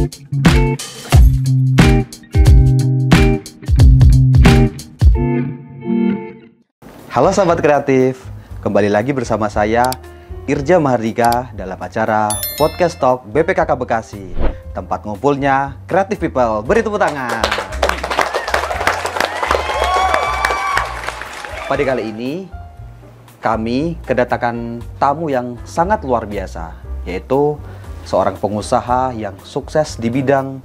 Halo sahabat kreatif, kembali lagi bersama saya Irja Mahardika dalam acara Podcast Talk BPKK Bekasi, tempat ngumpulnya Creative People. Beri tepuk tangan. Pada kali ini kami kedatangan tamu yang sangat luar biasa, yaitu seorang pengusaha yang sukses di bidang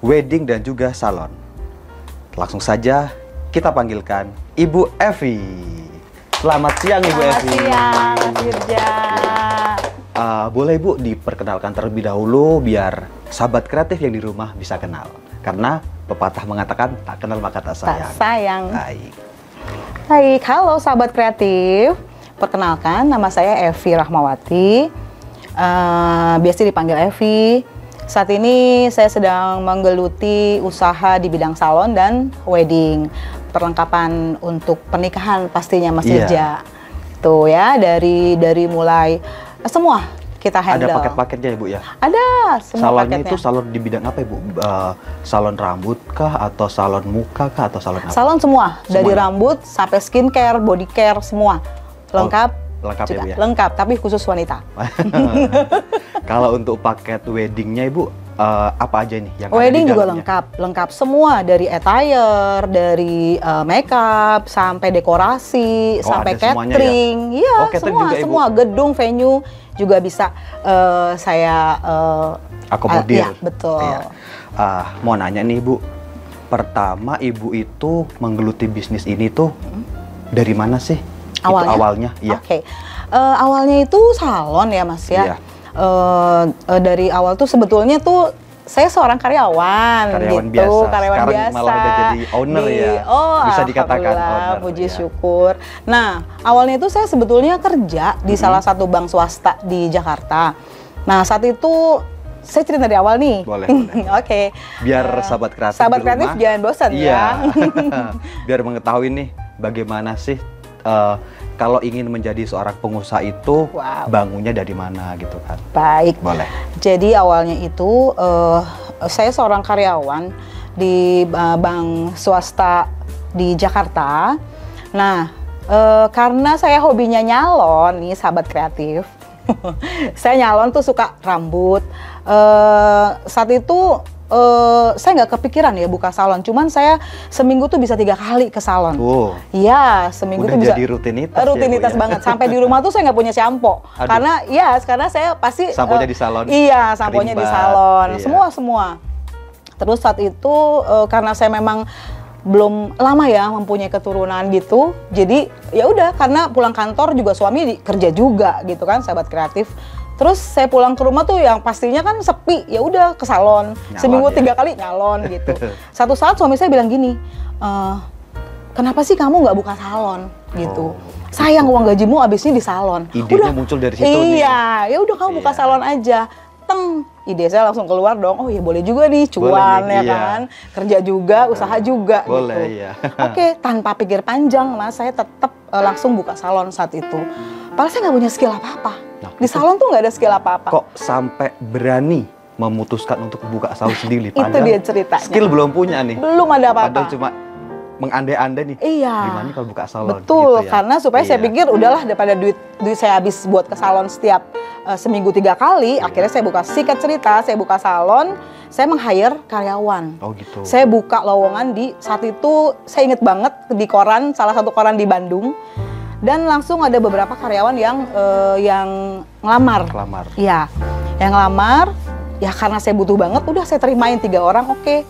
wedding dan juga salon. Langsung saja kita panggilkan Ibu Evi. Selamat siang Ibu Evi. Selamat siang Mas Irja. Boleh Ibu diperkenalkan terlebih dahulu biar sahabat kreatif yang di rumah bisa kenal. Karena pepatah mengatakan tak kenal maka tak sayang. Tak sayang. Baik, halo sahabat kreatif. Perkenalkan, nama saya Evi Rahmawati. Biasa dipanggil Evi. Saat ini saya sedang menggeluti usaha di bidang salon dan wedding. Perlengkapan untuk pernikahan pastinya Mas Irja. Tuh ya, dari mulai semua kita handle. Ada paket-paketnya Ibu ya? Ada, semua Salonnya paketnya. itu salon di bidang apa Ibu? Salon rambut kah? Atau salon muka kah? Atau salon apa? Salon semua, dari Semuanya? rambut sampai skincare, body care, semua. Lengkap. Lengkap juga. ya Bu ya? Lengkap, tapi khusus wanita. Kalau untuk paket weddingnya Ibu, apa aja nih yang Wedding ada di juga dalamnya? lengkap semua, dari attire, dari makeup, sampai dekorasi, sampai ada semuanya catering. Iya, Oh, catering juga, Ibu? semua gedung, venue juga bisa saya Akomodir. iya, betul. Iya. Mau nanya nih Ibu, pertama Ibu itu menggeluti bisnis ini tuh dari mana sih? Awalnya? Itu awalnya, iya. Oke. Awalnya itu salon ya Mas ya. Iya. Dari awal tuh sebetulnya tuh saya seorang karyawan gitu, biasa. karyawan Sekarang biasa. malah udah jadi owner ya. Bisa dikatakan alhamdulillah, owner. puji ya. syukur. Nah, awalnya itu saya sebetulnya kerja di salah satu bank swasta di Jakarta. Nah, saat itu saya cerita dari awal nih. Boleh. Oke. Biar sahabat kreatif Sahabat di kreatif rumah, jangan bosan iya. ya. Biar mengetahui nih bagaimana sih kalau ingin menjadi seorang pengusaha itu bangunnya dari mana gitu kan. Baik. Boleh. Jadi awalnya itu saya seorang karyawan di bank swasta di Jakarta. Nah, karena saya hobinya nyalon nih sahabat kreatif. Saya nyalon tuh suka rambut. Saat itu saya nggak kepikiran ya buka salon, cuman saya seminggu tuh bisa 3 kali ke salon. Iya, seminggu udah tuh bisa. Jadi rutinitas. Rutinitas ya, Bu, ya? banget. Sampai di rumah tuh saya nggak punya sampo, karena saya pasti samponya di salon. Iya, samponya di salon. Iya. Semua. Terus saat itu karena saya memang belum lama ya mempunyai keturunan gitu, jadi ya udah, karena pulang kantor juga suami kerja juga gitu kan, sahabat kreatif. Terus saya pulang ke rumah tuh yang pastinya kan sepi, ya udah ke salon. Nyalon, seminggu ya? 3 kali nyalon gitu. Satu saat suami saya bilang gini, kenapa sih kamu nggak buka salon gitu? Sayang uang gajimu habisnya di salon. Idenya muncul dari situ nih. Iya, ya udah kamu buka salon aja. Teng, ide saya langsung keluar dong. Oh ya boleh juga nih, cuan boleh nih, ya iya. kan. Kerja juga, usaha juga Boleh, gitu. iya. Oke, tanpa pikir panjang Mas, saya tetap langsung buka salon saat itu. Padahal saya nggak punya skill apa-apa. Nah, di salon tuh nggak ada skill apa-apa. Kok sampai berani memutuskan untuk buka salon sendiri? Itu dia ceritanya. Skill belum punya nih. Belum ada apa-apa. Padahal cuma mengandai-andai nih. Iya. Gimana kalau buka salon? Betul, gitu ya? karena supaya saya Iya. pikir udahlah daripada duit saya habis buat ke salon setiap seminggu 3 kali, akhirnya saya buka. Singkat cerita, saya buka salon, saya meng-hire karyawan. Oh gitu. Saya buka lowongan di saat itu, saya inget banget di koran, salah satu koran di Bandung, dan langsung ada beberapa karyawan yang ngelamar. Kelamar. Iya, yang ngelamar. Ya karena saya butuh banget, udah saya terimain 3 orang, oke.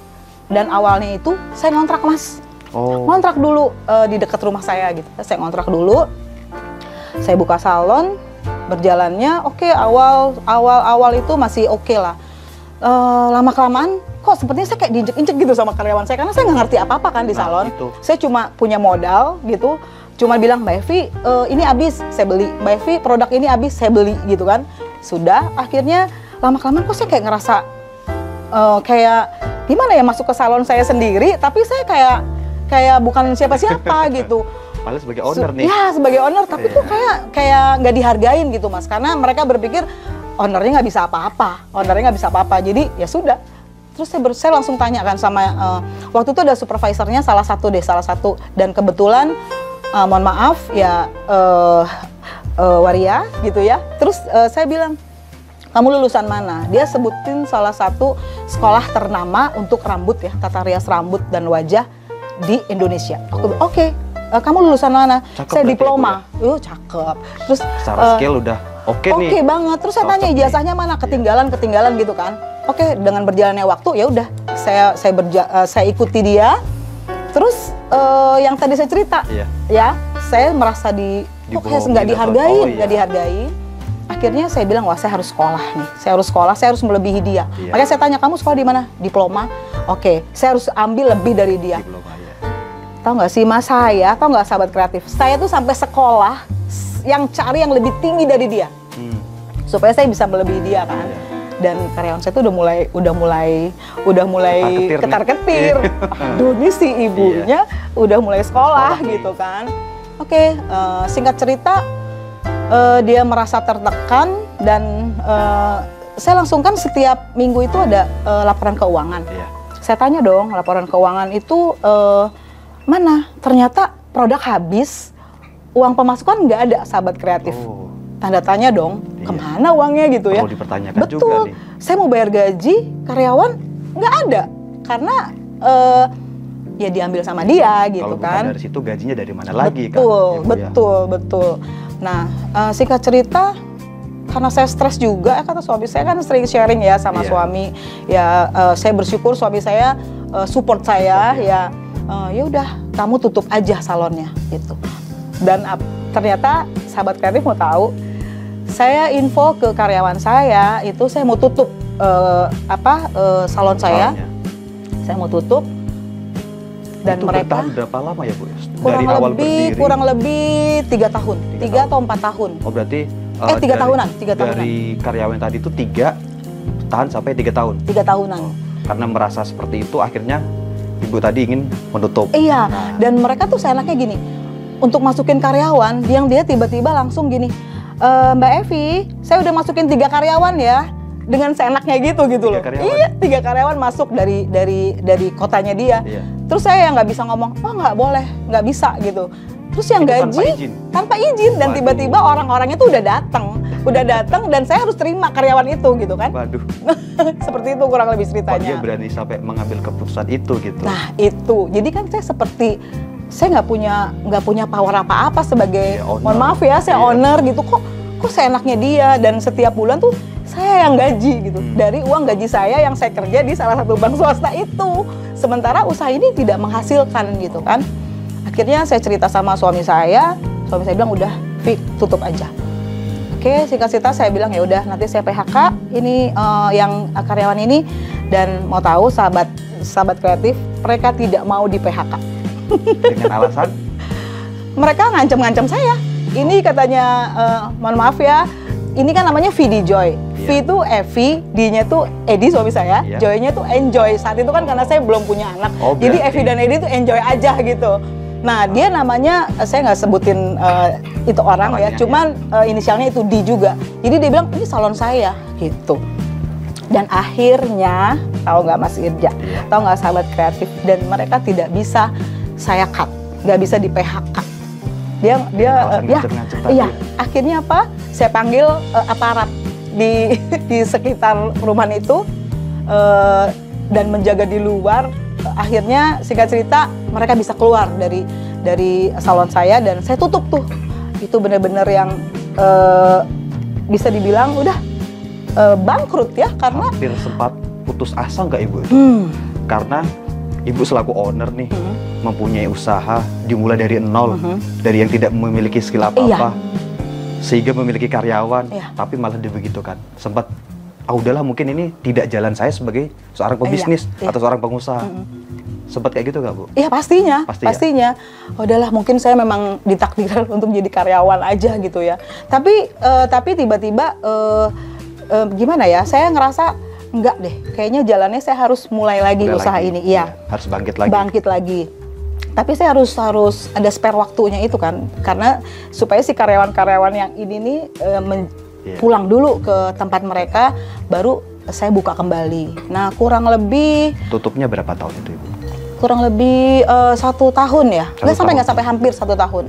Dan awalnya itu saya ngontrak Mas. Ngontrak dulu di dekat rumah saya gitu. Saya ngontrak dulu. Saya buka salon, berjalannya oke, awal itu masih oke lah. Lama-kelamaan kok sepertinya saya kayak diinjek-injek gitu sama karyawan saya, karena saya nggak ngerti apa-apa kan di salon. Gitu. Saya cuma punya modal gitu. Cuma bilang, Mbak Evi, ini habis, saya beli. Mbak Evi, produk ini habis, saya beli gitu kan. Sudah, akhirnya lama-kelamaan kok saya kayak ngerasa kayak gimana ya, masuk ke salon saya sendiri, tapi saya kayak bukan siapa-siapa gitu. Padahal sebagai owner nih. Ya, sebagai owner, tapi kok kayak nggak dihargain gitu Mas. Karena mereka berpikir, ownernya nggak bisa apa-apa. Jadi ya sudah. Terus saya langsung tanya kan sama waktu itu ada supervisornya salah satu, dan kebetulan mohon maaf ya waria gitu ya. Terus saya bilang, kamu lulusan mana? Dia sebutin salah satu sekolah ternama untuk rambut ya, tata rias rambut dan wajah di Indonesia. Aku bilang, oke, kamu lulusan mana? Cakep Saya diploma. ya? Cakep. Terus Secara skill udah oke nih. Oke banget. Terus saya tanya ijazahnya mana? Ketinggalan gitu kan. Oke, dengan berjalannya waktu ya udah saya ikuti dia. Terus yang tadi saya cerita, ya saya merasa nggak dihargai. Akhirnya saya bilang, wah saya harus sekolah nih, saya harus melebihi dia. Makanya saya tanya, kamu sekolah di mana? Diploma. Oke, saya harus ambil lebih dari dia. Diploma, ya. Tahu nggak sih mas, tahu nggak sahabat kreatif, saya tuh sampai sekolah yang cari yang lebih tinggi dari dia, supaya saya bisa melebihi dia kan. Dan karyawan saya tuh udah mulai ketar-ketir. Aduh, ini si ibunya udah mulai sekolah gitu kan. Oke, singkat cerita, dia merasa tertekan dan saya langsung kan setiap minggu itu ada laporan keuangan. Saya tanya dong, laporan keuangan itu mana? Ternyata produk habis, uang pemasukan nggak ada, sahabat kreatif. Tanda tanya dong, kemana uangnya gitu ya? Perlu dipertanyakan Betul. juga nih. Saya mau bayar gaji karyawan nggak ada karena ya diambil sama dia gitu. Kalau kan. Bukan dari situ gajinya dari mana lagi kan? Betul. Nah, singkat cerita, karena saya stres juga, kata suami saya kan sering sharing ya sama suami. Ya, saya bersyukur suami saya support saya. Ya udah, kamu tutup aja salonnya gitu. Dan ternyata sahabat kreatif mau tahu, saya info ke karyawan saya itu saya mau tutup salon saya. Saya mau tutup. Dan itu mereka bertahan berapa lama ya Bu? Dari awal berdiri? Kurang lebih 3 tahun, 3 atau 4 tahun. Oh berarti 3 tahunan. Dari karyawan tadi itu 3 tahan sampai 3 tahun? 3 tahunan. Karena merasa seperti itu akhirnya Ibu tadi ingin menutup. Iya, dan mereka tuh seenaknya gini, untuk masukin karyawan, yang dia tiba-tiba langsung gini, Mbak Evi, saya udah masukin 3 karyawan ya, dengan seenaknya gitu loh. Iya, 3 karyawan masuk dari kotanya dia. Iya. Terus saya yang nggak bisa ngomong, oh nggak boleh, nggak bisa gitu. Terus yang itu gaji tanpa izin dan tiba-tiba orang-orangnya tuh udah datang dan saya harus terima karyawan itu gitu kan. Waduh. Seperti itu kurang lebih ceritanya. Dia berani sampai mengambil keputusan itu gitu. Nah itu, jadi kan saya nggak punya power apa-apa sebagai, mohon maaf ya, saya owner gitu. Kok seenaknya dia, dan setiap bulan tuh saya yang gaji gitu, dari uang gaji saya yang saya kerja di salah satu bank swasta itu. Sementara usaha ini tidak menghasilkan gitu kan. Akhirnya saya cerita sama suami saya bilang udah, Vi, tutup aja. Oke, singkat cerita saya bilang ya udah, nanti saya PHK ini yang karyawan ini. Dan mau tahu sahabat kreatif, mereka tidak mau di PHK. Dengan alasan? Mereka ngancam saya. Ini katanya, mohon maaf ya, ini kan namanya V di Joy. V itu Evi, D-nya tuh Edi suami saya, Joy-nya tuh enjoy. Saat itu kan karena saya belum punya anak, jadi Evi dan Edi tuh enjoy aja gitu. Nah dia namanya, saya nggak sebutin itu orang ya, cuman inisialnya itu D juga. Jadi dia bilang, ini salon saya gitu. Dan akhirnya, tahu nggak Mas Irja, tahu nggak sahabat kreatif, dan mereka tidak bisa saya cut, nggak bisa di PHK. Dia akhirnya apa? Saya panggil aparat di sekitar perumahan itu dan menjaga di luar. Akhirnya singkat cerita mereka bisa keluar dari salon saya dan saya tutup tuh. Itu benar-benar yang bisa dibilang udah bangkrut ya, karena hampir sempat putus asa nggak Ibu? Karena Ibu selaku owner nih mempunyai usaha dimulai dari nol, dari yang tidak memiliki skill apa-apa, sehingga memiliki karyawan, tapi malah begitu kan. Sempat, udahlah mungkin ini tidak jalan saya sebagai seorang pebisnis atau seorang pengusaha. Sempat kayak gitu nggak Bu? Iya pastinya. Udahlah mungkin saya memang ditakdirkan untuk jadi karyawan aja gitu ya. Tapi tiba-tiba gimana ya? Saya ngerasa enggak deh. Kayaknya jalannya saya harus mulai lagi usaha ini. Iya. Harus bangkit lagi. Bangkit lagi. Tapi saya harus ada spare waktunya itu kan, karena supaya si karyawan-karyawan yang ini nih pulang dulu ke tempat mereka, baru saya buka kembali. Nah, kurang lebih Tutupnya berapa tahun itu Ibu? kurang lebih 1 tahun ya, nggak sampai hampir 1 tahun.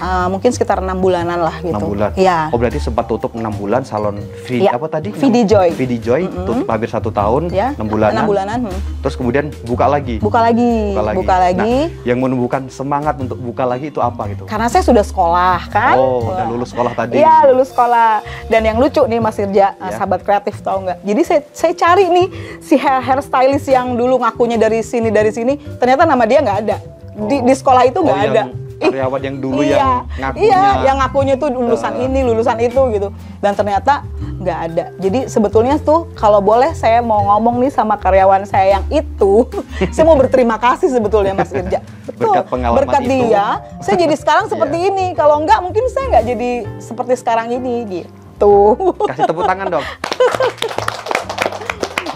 Mungkin sekitar 6 bulanan lah gitu. 6 bulan? Iya. Oh berarti sempat tutup 6 bulan salon Ya, apa tadi? VD Joy. VD Joy, tutup hampir 1 tahun, Ya, 6 bulanan. 6 bulanan. Terus kemudian buka lagi? Buka lagi. Nah, yang menumbuhkan semangat untuk buka lagi itu apa gitu? Karena saya sudah sekolah kan. Oh, udah lulus sekolah tadi? Iya, lulus sekolah. Dan yang lucu nih Mas Irja, sahabat kreatif tahu nggak? Jadi saya cari nih si hairstylist yang dulu ngakunya dari sini, ternyata nama dia nggak ada. Di sekolah itu nggak ada. Karyawan yang dulu yang ngakunya. Iya, yang ngakunya tuh lulusan ini, lulusan itu gitu. Dan ternyata nggak ada. Jadi sebetulnya tuh kalau boleh saya mau ngomong nih sama karyawan saya yang itu, saya mau berterima kasih sebetulnya Mas Irja. Betul. Berkat pengalaman Berkat itu. dia, saya jadi sekarang seperti ini. Kalau enggak mungkin saya nggak jadi seperti sekarang ini gitu. Kasih tepuk tangan dong.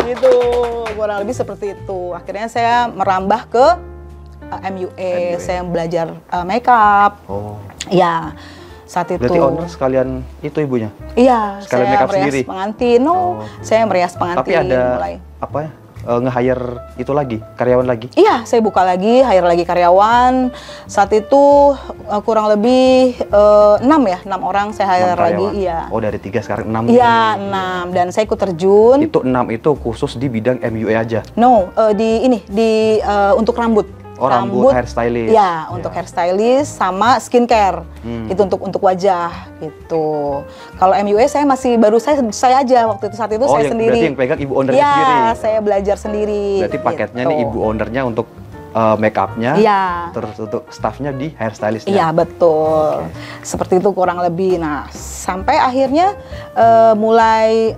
Gitu, kurang lebih seperti itu. Akhirnya saya merambah ke MUA, saya belajar makeup. Oh. Ya, saat itu. Berarti owner sekalian itu ibunya? Iya, sekalian saya makeup merias sendiri? pengantin. Saya merias pengantin. Tapi ada mulai. apa ya? Nge-hire itu lagi, karyawan lagi? Iya, saya buka lagi, hire lagi karyawan. Saat itu kurang lebih 6 orang saya hire lagi. Iya. Oh, dari 3 sekarang 6. Iya, 6. Dan saya ikut terjun. Itu 6 itu khusus di bidang MUA aja? No, untuk rambut. Oh, rambut hairstylist. Ya, untuk hairstylist sama skincare. Itu untuk wajah gitu. Kalau MUA saya masih baru saya aja waktu itu, saat itu saya sendiri. Berarti yang pegang ibu ownernya ya, sendiri. Iya, saya belajar sendiri. Berarti paketnya gitu. nih ibu ownernya untuk make upnya, terus untuk staffnya di hairstylistnya. Iya, betul. Seperti itu kurang lebih. Nah, sampai akhirnya mulai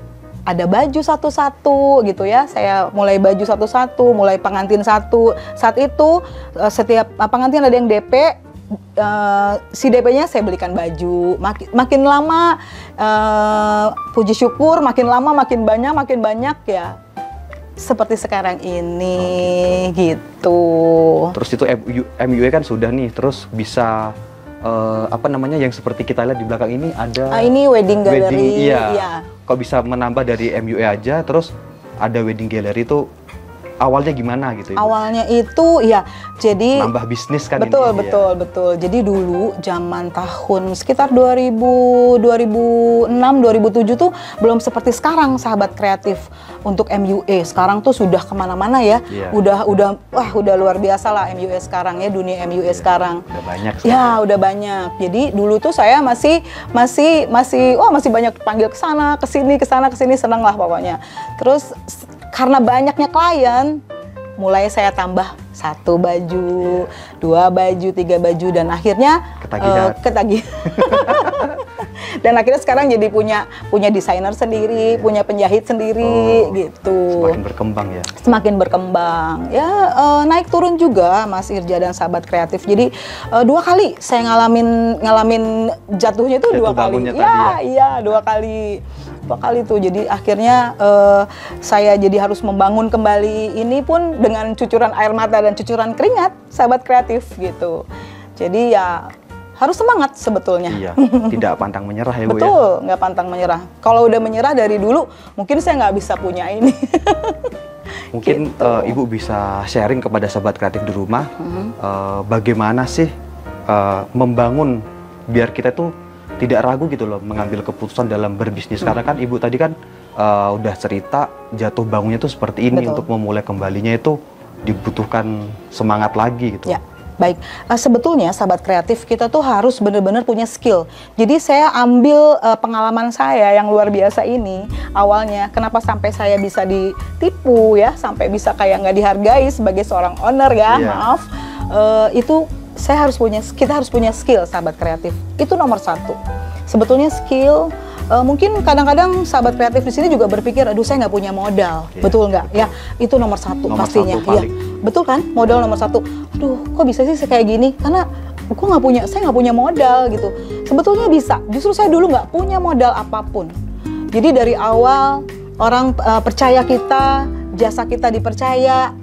ada baju satu-satu gitu ya. Saya mulai baju satu-satu, mulai pengantin satu. Saat itu setiap pengantin ada yang DP, si DP-nya saya belikan baju. Makin lama, puji syukur, makin lama makin banyak ya. Seperti sekarang ini gitu. Terus itu MUA kan sudah nih, terus bisa yang seperti kita lihat di belakang ini ada ini wedding gallery. Iya. Kok bisa menambah dari MUA aja, terus ada wedding gallery itu awalnya gimana gitu? Awalnya itu ya, jadi nambah bisnis kan? Betul, ini, betul. Jadi dulu zaman tahun sekitar 2006, 2007 tuh belum seperti sekarang sahabat kreatif untuk MUA. Sekarang tuh sudah kemana-mana ya. Udah luar biasa lah MUA sekarang ya, dunia MUA sekarang. Udah banyak. Ya, udah banyak. Jadi dulu tuh saya masih banyak panggil ke sana, ke sini, seneng lah pokoknya. Terus karena banyaknya klien, mulai saya tambah 1 baju, 2 baju, 3 baju, dan akhirnya ketagihan. Dan akhirnya sekarang jadi punya desainer sendiri, punya penjahit sendiri gitu. Semakin berkembang ya? Semakin berkembang. Ya, naik turun juga Mas Irja dan sahabat kreatif. Jadi 2 kali saya ngalamin jatuhnya itu 2 kali. Iya, 2 kali. 2 kali tuh. Jadi akhirnya saya jadi harus membangun kembali ini pun dengan cucuran air mata dan cucuran keringat, sahabat kreatif gitu. Jadi ya harus semangat sebetulnya. Iya, tidak pantang menyerah ya Bu. Betul, nggak pantang menyerah. Kalau udah menyerah dari dulu, mungkin saya nggak bisa punya ini. Mungkin gitu. Ibu bisa sharing kepada sahabat kreatif di rumah, bagaimana sih membangun biar kita tuh tidak ragu gitu loh mengambil keputusan dalam berbisnis. Karena kan Ibu tadi kan udah cerita jatuh bangunnya tuh seperti ini. Betul. Untuk memulai kembalinya itu dibutuhkan semangat lagi gitu. Ya. Baik, sebetulnya sahabat kreatif kita tuh harus benar-benar punya skill. Jadi saya ambil pengalaman saya yang luar biasa ini awalnya, kenapa sampai saya bisa ditipu ya, sampai bisa kayak nggak dihargai sebagai seorang owner ya, maaf. Itu kita harus punya skill sahabat kreatif. Itu nomor 1. Sebetulnya skill. Mungkin kadang-kadang sahabat kreatif di sini juga berpikir, aduh saya nggak punya modal, betul nggak? Ya, itu nomor 1 pastinya. Ya, betul kan? Modal nomor 1. Aduh, kok bisa sih kayak gini? Karena saya nggak punya modal gitu. Sebetulnya bisa. Justru saya dulu nggak punya modal apapun. Jadi dari awal orang percaya kita, jasa kita dipercaya,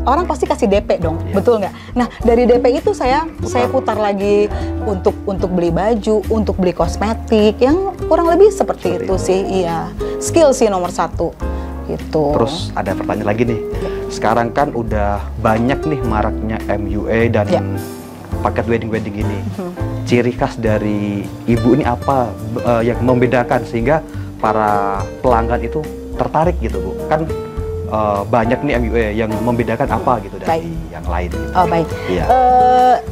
orang pasti kasih DP dong, Iya. betul nggak? Nah dari DP itu saya putar lagi untuk beli baju, untuk beli kosmetik, yang kurang lebih seperti itu sih, iya. Skill sih nomor satu, gitu. Terus ada pertanyaan lagi nih. Sekarang kan udah banyak nih maraknya MUA dan Ya. paket wedding ini. Ciri khas dari ibu ini apa yang membedakan sehingga para pelanggan itu tertarik gitu Bu? Kan banyak nih MUA yang membedakan apa gitu dari yang lain. Gitu. Oh baik. Iya.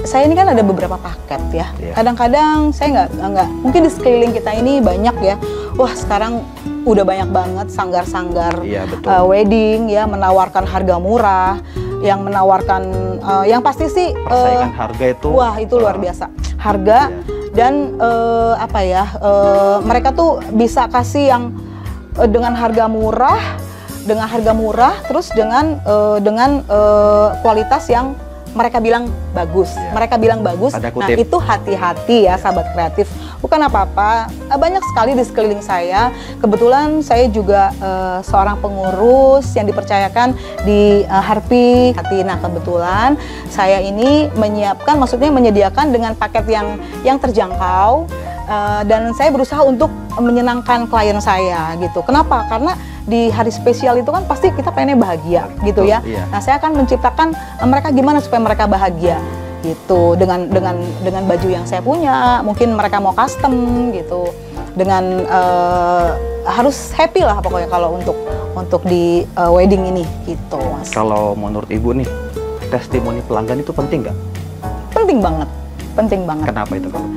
Saya ini kan ada beberapa paket ya. Iya. Kadang-kadang saya nggak mungkin di sekeliling kita ini banyak ya. Wah sekarang udah banyak banget sanggar-sanggar Iya, betul. wedding ya, menawarkan harga murah, yang menawarkan yang pasti sih Persaingan harga itu. wah itu luar biasa. Harga dan apa ya, mereka tuh bisa kasih yang dengan harga murah, terus dengan kualitas yang mereka bilang bagus. Iya. Mereka bilang bagus. Ada Nah, kutip. itu hati-hati ya sahabat kreatif. Bukan apa-apa. Banyak sekali di sekeliling saya. Kebetulan saya juga seorang pengurus yang dipercayakan di Harpi. Nah, kebetulan saya ini maksudnya menyediakan dengan paket yang terjangkau. Dan saya berusaha untuk menyenangkan klien saya gitu. Kenapa? Karena di hari spesial itu kan pasti kita pengennya bahagia gitu ya. Iya. Nah, saya akan menciptakan mereka gimana supaya mereka bahagia gitu dengan baju yang saya punya. Mungkin mereka mau custom gitu. Dengan harus happy lah pokoknya kalau untuk di wedding ini gitu, Mas. Kalau menurut Ibu nih, testimoni pelanggan itu penting nggak? Penting banget. Kenapa itu kalau?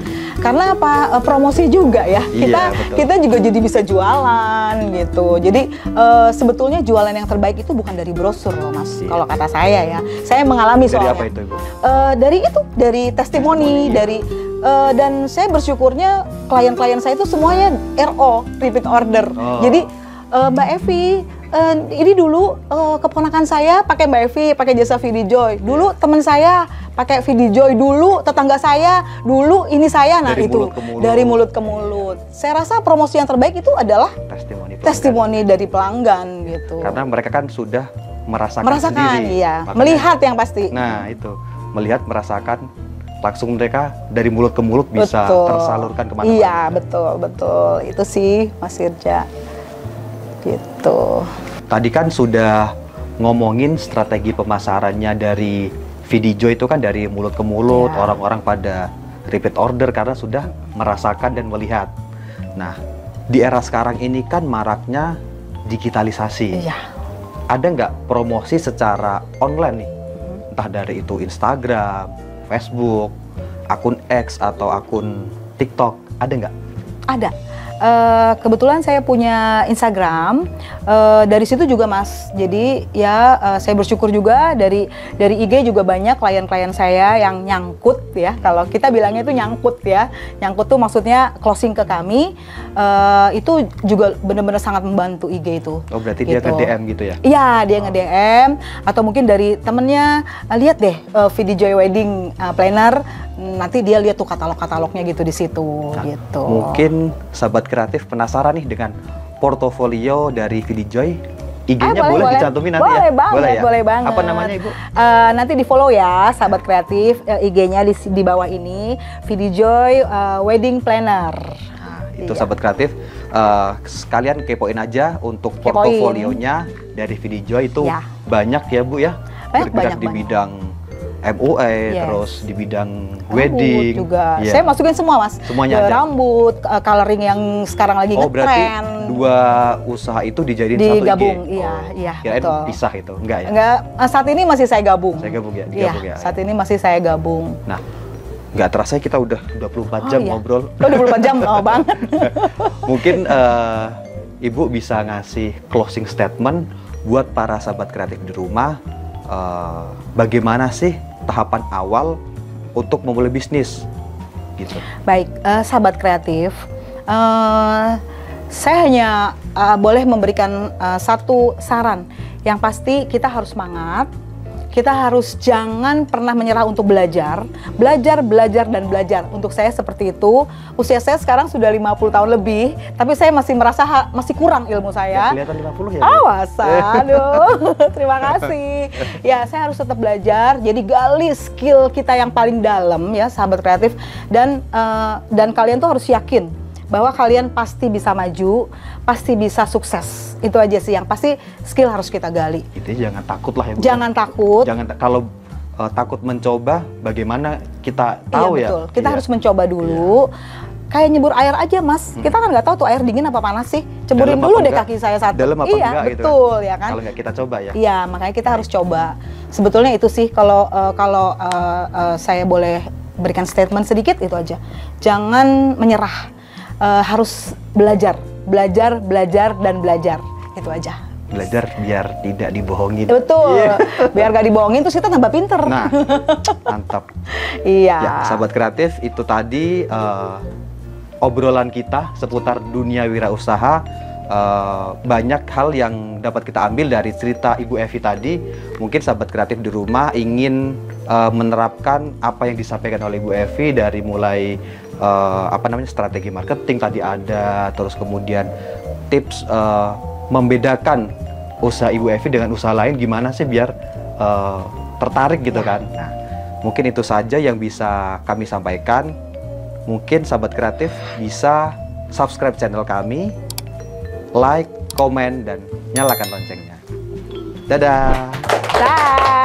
Karena apa, promosi juga ya, Iya, betul. kita juga jadi bisa jualan gitu. Jadi sebetulnya jualan yang terbaik itu bukan dari brosur loh Mas, Iya. kalau kata saya ya. Saya mengalami Dari soalnya. apa itu Ibu? Dari testimoni, Iya. dan saya bersyukurnya klien-klien saya itu semuanya RO, repeat order. Oh. Jadi Mbak Evi, ini dulu keponakan saya pakai Mbak Evi, pakai jasa Vidijoy. Dulu teman saya pakai Vidijoy, dulu tetangga saya, dulu ini saya. Nah Dari itu mulut ke mulut. dari mulut ke mulut. Saya rasa promosi yang terbaik itu adalah Testimoni pelanggan. testimoni dari pelanggan gitu. Karena mereka kan sudah merasakan sendiri. iya. Makanya- Melihat yang pasti. Nah itu, melihat, merasakan, langsung mereka dari mulut ke mulut bisa Betul. tersalurkan kemana-mana. Iya, betul. Itu sih Mas Irja. Gitu. Tadi kan sudah ngomongin strategi pemasarannya dari Vidijoy itu kan dari mulut ke mulut, Iya. orang-orang pada repeat order karena sudah merasakan dan melihat. Nah, di era sekarang ini kan maraknya digitalisasi. Iya. Ada nggak promosi secara online nih? Entah dari itu Instagram, Facebook, akun X atau akun TikTok, ada nggak? Ada. Kebetulan saya punya Instagram, dari situ juga Mas. Jadi ya saya bersyukur juga dari IG juga banyak klien-klien saya yang nyangkut ya. Kalau kita bilangnya itu nyangkut ya. Nyangkut tuh maksudnya closing ke kami. Itu juga benar-benar sangat membantu IG itu. Oh berarti dia Gitu. nge-DM gitu ya? Iya, dia nge-DM atau mungkin dari temennya, lihat deh Vidijoy Wedding Planner, nanti dia lihat tuh katalog-katalognya gitu di situ gitu. Mungkin sahabat kreatif penasaran nih dengan portofolio dari Vidijoy. IG-nya boleh dicantumin nanti boleh ya? Banget, boleh banget. Apa namanya Ibu? Nanti di follow ya sahabat kreatif, IG-nya di bawah ini, Vidijoy Wedding Planner. Nah, itu Iya. sahabat kreatif, sekalian kepoin aja untuk Kepoin. portofolionya dari Vidijoy itu Ya. banyak ya Bu ya? Bergerak di banyak. bidang MUA, Yes. terus di bidang Rambut wedding juga. Iya. Saya masukin semua Mas. Semuanya ada? Rambut, coloring yang sekarang lagi Oh berarti ngetren. dua usaha itu dijadiin satu IG? Digabung, iya, iya, Kirain betul. pisah itu, enggak ya? Enggak, saat ini masih saya gabung. Saya gabung ya, Iya, digabung ya. saat ini masih saya gabung. Nah, nggak terasa kita udah 24 jam iya. ngobrol. Oh, 24 jam, lama banget. Mungkin Ibu bisa ngasih closing statement buat para sahabat kreatif di rumah. Bagaimana sih tahapan awal untuk memulai bisnis? Gitu. Baik, sahabat kreatif, saya hanya boleh memberikan satu saran. Yang pasti kita harus semangat, kita harus jangan pernah menyerah untuk belajar, belajar, dan belajar. Untuk saya seperti itu, usia saya sekarang sudah 50 tahun lebih, tapi saya masih merasa masih kurang ilmu saya. Ya, kelihatan 50 ya. Awas, aduh, terima kasih. Ya, saya harus tetap belajar, jadi gali skill kita yang paling dalam ya, sahabat kreatif. Dan kalian tuh harus yakin bahwa kalian pasti bisa maju, pasti bisa sukses. Itu aja sih yang pasti skill harus kita gali. Itu jangan takut lah ya Bu. Jangan takut. Kalau takut mencoba, bagaimana kita tahu iya, ya? Betul. Kita harus mencoba dulu. Kayak nyebur air aja Mas, kita kan nggak tahu tuh air dingin apa panas sih. Ceburin dulu deh kaki saya satu. Dalam apa iya, enggak, betul gitu ya kan. Kalau nggak kita coba ya. Iya, makanya kita harus coba. Sebetulnya itu sih kalau saya boleh berikan statement sedikit itu aja. Jangan menyerah. Harus belajar, dan belajar. Itu aja. Belajar biar tidak dibohongin. Betul. Biar gak dibohongin terus kita tambah pinter. Nah, mantap. Iya. Ya, sahabat kreatif, itu tadi obrolan kita seputar dunia wirausaha. Banyak hal yang dapat kita ambil dari cerita Ibu Evi tadi. Mungkin sahabat kreatif di rumah ingin menerapkan apa yang disampaikan oleh Ibu Evi, dari mulai strategi marketing tadi ada, terus kemudian tips membedakan usaha Ibu Evi dengan usaha lain, gimana sih biar tertarik gitu kan. Nah, mungkin itu saja yang bisa kami sampaikan. Mungkin sahabat kreatif bisa subscribe channel kami, like, komen, dan nyalakan loncengnya. Dadah! Bye!